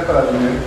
pas la lumière.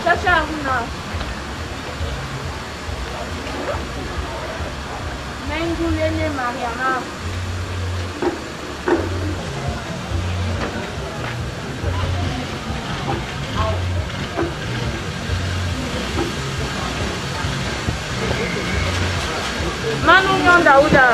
Chacha Aruna. Mengulene Mariana. Manu Nyondaouda.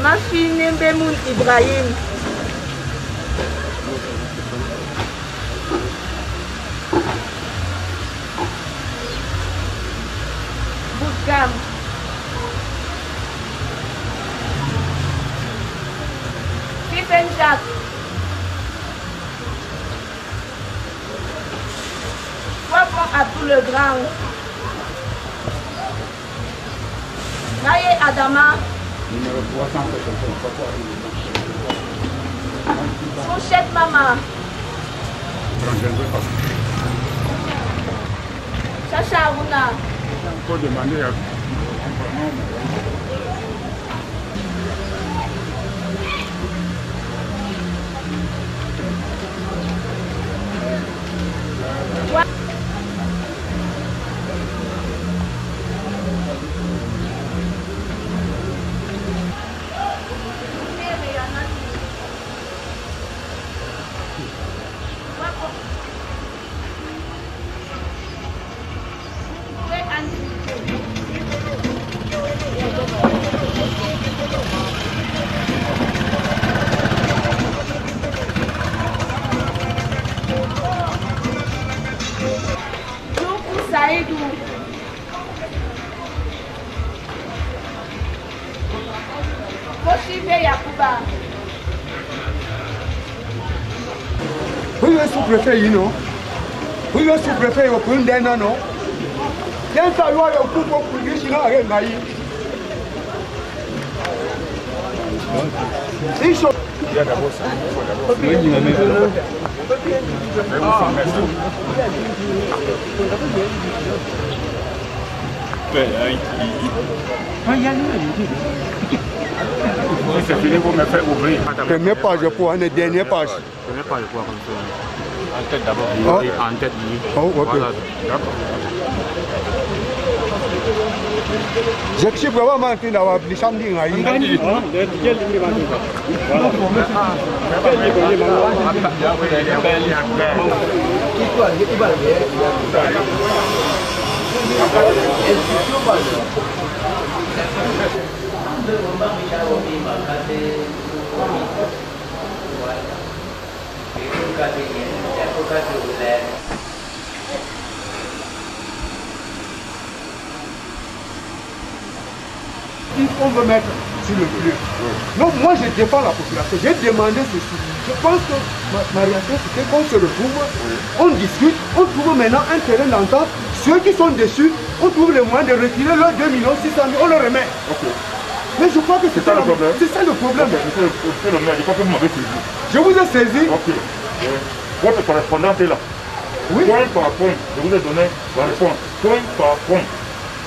Mafi Nembemoun Ibrahim. Boukam. Stephen Jacques. Wapon Abdou le Grand. Naye Adama. Numéro 300. Fouchette Mama. Chacha Aruna. Il faut demander à... Who is sous-préfet, you know? Who is sous-préfet, you put them on, no? Then I want to put up with you, again, Naï. C'est fini pour me faire ouvrir. Première page pour une dernière page. Première page pour comme ça. En tête d'abord. En tête. Oh, ok. Voilà, d'accord. Je suis vraiment manqué d'avoir les chambres d'Ingaï. On veut mettre sur le flux. Donc moi je défends la population. J'ai demandé ceci. Je pense que ma réaction c'était qu'on se retrouve, on discute, on trouve maintenant un terrain d'entente. Ceux qui sont déçus, on trouve les moyens de retirer leurs 2 600 000, on le remet. Okay. Mais je crois que c'est ça le problème. C'est ça le problème. Monsieur le maire, je crois que vous m'avez saisi. Je vous ai saisi. Ok. Votre correspondante est là. Oui. Point par point. Je vous ai donné la réponse. Point par point.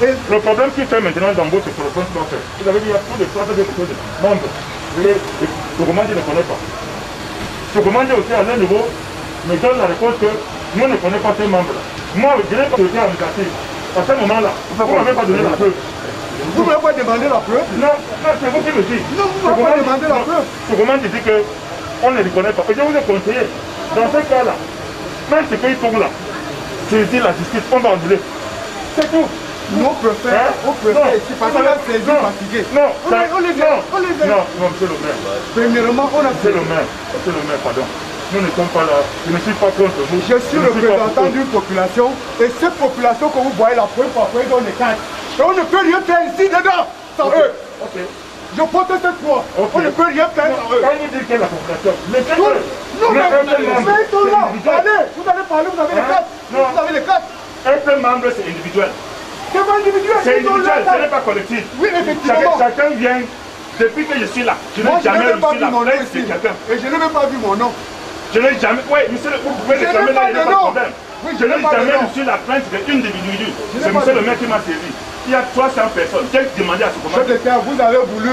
Et le problème qui fait maintenant dans votre correspondance, vous avez dit qu'il y a trop de membres. Le commandant ne connaît pas. Ce commandant aussi à l'un niveau me donne la réponse que nous ne connaissons pas ces membres. Moi, je n'ai pas été indicatif. À ce moment-là, vous ne m'avez pas donné la preuve. Vous ne m'avez pas demandé la preuve? Non, c'est vous qui me dites. Non, vous ne m'avez pas demandé la preuve. Ce commandant dit qu'on ne les connaît pas. Et je vous ai conseillé. Dans ce cas-là, même ce qu'ils font là, c'est dire la justice, on va annuler. C'est tout. Non, préfère, ici parce qu'on a saisi fatigué. Non, on les a. Non, monsieur le maire. Premièrement, on a Monsieur le maire, pardon. Nous ne sommes pas là. Je ne suis pas contre vous. Je suis représentant d'une population et cette population que vous voyez la preuve parfois dans les cadres. Et on ne peut rien faire ici dedans sans eux. Ok. Je porte cette foi. On ne peut rien faire sans eux. Quand vous dites que la population, non, mais ils sont là. Allez, vous allez parler, vous avez les cartes. Vous avez les cartes. Un membre, c'est individuel. C'est pas individuel. C'est individuel, ce n'est pas collectif. Oui, effectivement. Chacun vient, depuis que je suis là, je n'ai jamais reçu la plainte de quelqu'un. Et je n'ai même pas vu mon nom. Je n'ai jamais, oui, monsieur, vous pouvez le fermer là, il n'y a pas de problème. Je n'ai jamais reçu la plainte d'un individu. C'est monsieur le maire qui m'a saisi. Il y a 300 personnes. J'ai demandé à ce commandant. Vous avez voulu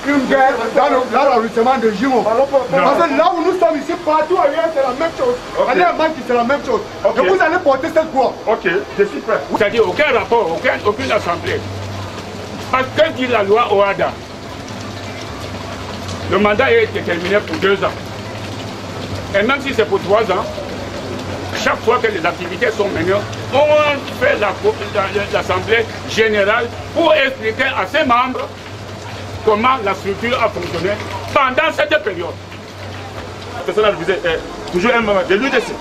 une guerre dans l'arrondissement de Jimon. Parce que là où nous sommes ici, partout ailleurs, c'est la même chose. Allez à Maki, c'est la même chose. Et vous allez porter cette croix. Ok, je suis prêt. C'est-à-dire aucun rapport, aucune assemblée. Parce que dit la loi OADA, le mandat est déterminé pour 2 ans. Et même si c'est pour 3 ans, chaque fois que les activités sont menées, on fait l'assemblée générale pour expliquer à ses membres comment la structure a fonctionné pendant cette période. C'est ça, vous êtes toujours un membre de l'UDC.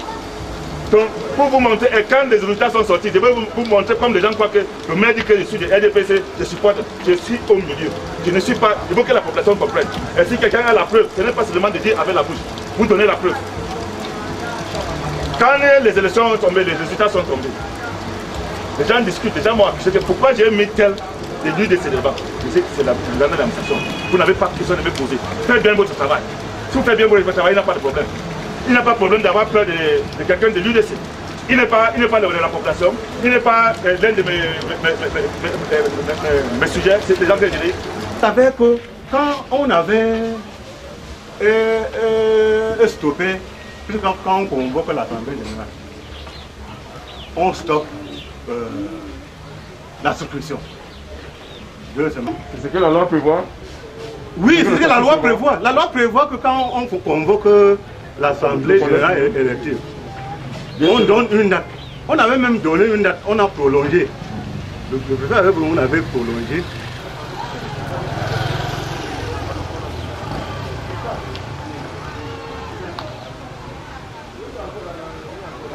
Donc, pour vous montrer, et quand les résultats sont sortis, je vais vous montrer comme les gens croient que le maire dit que je suis de RDPC, je suis au milieu. Je ne suis pas, il faut que la population comprenne. Et si quelqu'un a la preuve, ce n'est pas seulement de dire avec la bouche, vous donnez la preuve. Quand les élections ont tombé, les résultats sont tombés. Les gens discutent, les gens m'ont accusé que pourquoi j'ai mis tel de l'UDC devant. Je sais que c'est la l'administration. Vous n'avez pas de question de me poser. Faites bien votre travail. Si vous faites bien votre travail, il n'y a pas de problème. Il n'y a pas de problème d'avoir peur de quelqu'un de l'UDC. Il n'est pas de la population, il n'est pas l'un de mes sujets, c'est des gens que je dis. Vous savez que quand on avait stoppé, quand on convoque l'Assemblée générale, on stoppe la souscription. 2 semaines. C'est ce que la loi prévoit? Oui, c'est ce que la loi prévoit. La loi prévoit que quand on convoque l'Assemblée générale élective, on donne une date. On avait même donné une date, on a prolongé. Le préfet avait voulu, on avait prolongé.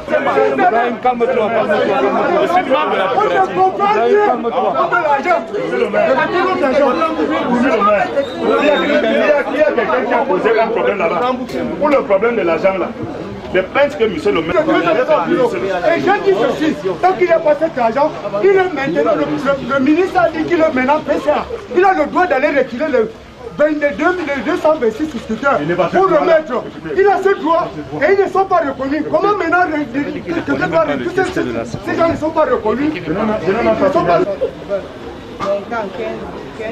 Ibrahim, calme-toi, Je suis membre de la coopérative. Calme-toi. Il y a quelqu'un qui a posé un problème là-bas. Pour le problème de l'argent là. Les plaintes que monsieur le maire... Et je dis ceci, tant qu'il n'y a pas cet argent, il est maintenant, le ministre a dit qu'il est maintenant PCA. Il a le droit d'aller retirer le 226 souscripteurs pour le mettre. Il a ce droit et ils ne sont pas reconnus. Comment maintenant ces gens ne sont pas reconnus? Montant 15 000,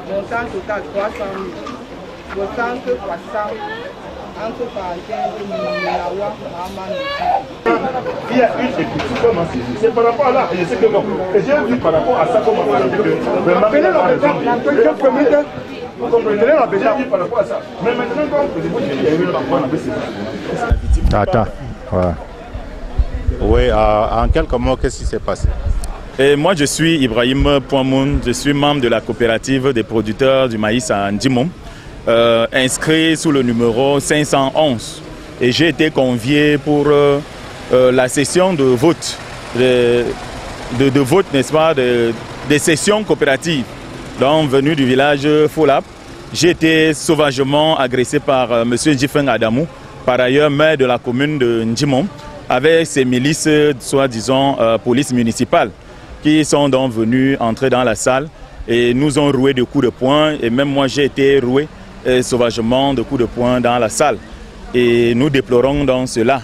montant total 300 000, montant 300 entre parenthèses, Milawa, Maman. Il y a une écriture comme ça. C'est par rapport à là. Je sais que bon. Et j'ai vu par rapport à ça comment on a dit que vraiment. Appelez la bétard. Vous comprenez la bétard. J'ai vu par rapport à ça. Mais maintenant, quand vous dites qu'il y a eu l'enfant, on a fait ça. Attends. Ouais. Oui, en quelques mots, qu'est-ce qui s'est passé? Et moi, je suis Ibrahim Poimoun, je suis membre de la coopérative des producteurs du maïs à Ndjimom, inscrit sous le numéro 511. Et j'ai été convié pour la session de vote, de vote, n'est-ce pas, des sessions coopératives. Donc, venu du village Folap, j'ai été sauvagement agressé par M. Djifeng Adamou, par ailleurs maire de la commune de Ndjimom, avec ces milices, soi-disant police municipale, qui sont donc venus entrer dans la salle et nous ont roué de coups de poing. Et même moi, j'ai été roué sauvagement de coups de poing dans la salle. Et nous déplorons donc cela.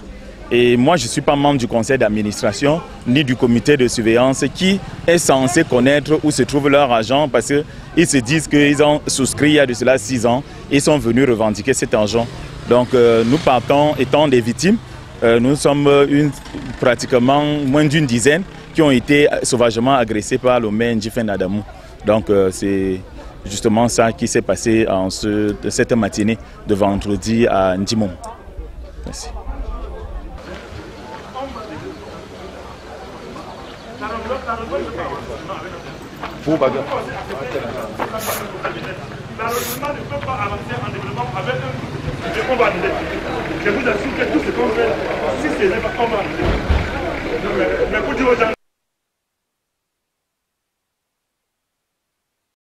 Et moi, je ne suis pas membre du conseil d'administration ni du comité de surveillance qui est censé connaître où se trouve leur argent parce qu'ils se disent qu'ils ont souscrit il y a de cela 6 ans et sont venus revendiquer cet argent. Donc nous partons étant des victimes. Nous sommes pratiquement moins d'une dizaine qui ont été sauvagement agressés par le maire Ndjifen Adamou. Donc c'est justement ça qui s'est passé en cette matinée de vendredi à Ndjimom. Merci. L'arrondissement ne peut pas avancer en développement avec un groupe. On va annuler. Je vous assure que tout ce qu'on fait, si c'est pas, on va annuler. Mais pour dire aux gens,